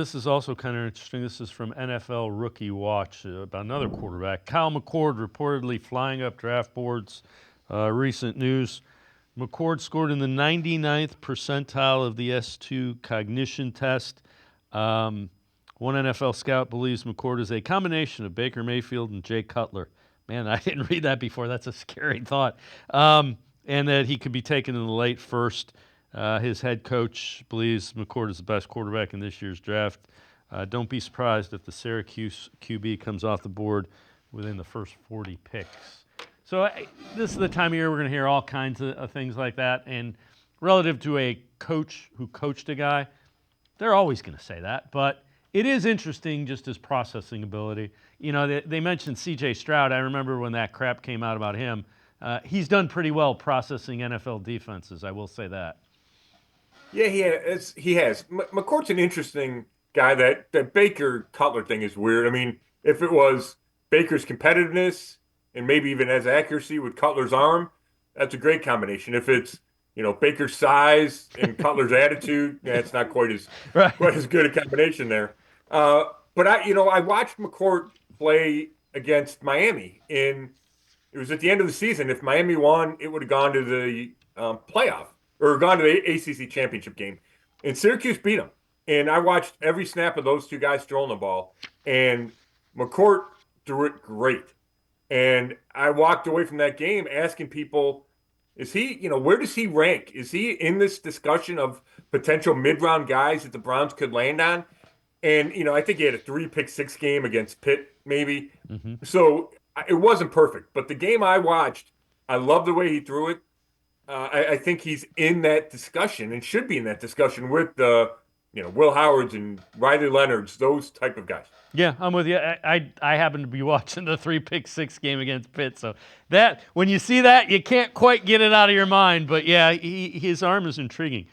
This is also kind of interesting. This is from NFL Rookie Watch about another quarterback. Kyle McCord reportedly flying up draft boards. Recent news. McCord scored in the 99th percentile of the S2 cognition test. One NFL scout believes McCord is a combination of Baker Mayfield and Jay Cutler. Man, I didn't read that before. That's a scary thought. And that he could be taken in the late first. His head coach believes McCord is the best quarterback in this year's draft. Don't be surprised if the Syracuse QB comes off the board within the first 40 picks. So this is the time of year we're going to hear all kinds of things like that. And relative to a coach who coached a guy, they're always going to say that. But it is interesting just his processing ability. You know, they mentioned C.J. Stroud. I remember when that crap came out about him. He's done pretty well processing NFL defenses, I will say that. Yeah, he has. McCourt's an interesting guy. That Baker Cutler thing is weird. I mean, if it was Baker's competitiveness and maybe even his accuracy with Cutler's arm, that's a great combination. If it's Baker's size and Cutler's attitude, yeah, it's not Right. quite as good a combination there. But I watched McCourt play against Miami, and it was at the end of the season. If Miami won, it would have gone to the playoff or gone to the ACC championship game. And Syracuse beat them. And I watched every snap of those two guys throwing the ball. And McCourt threw it great. And I walked away from that game asking people, is he, where does he rank? Is he in this discussion of potential mid-round guys that the Browns could land on? And, I think he had a 3-pick-6 game against Pitt, maybe. Mm-hmm. So it wasn't perfect. But the game I watched, I love the way he threw it. I think he's in that discussion and should be in that discussion with Will Howards and Riley Leonards, those type of guys. Yeah, I'm with you. I happen to be watching the 3-pick-6 game against Pitt, so that when you see that, you can't quite get it out of your mind. But yeah, his arm is intriguing.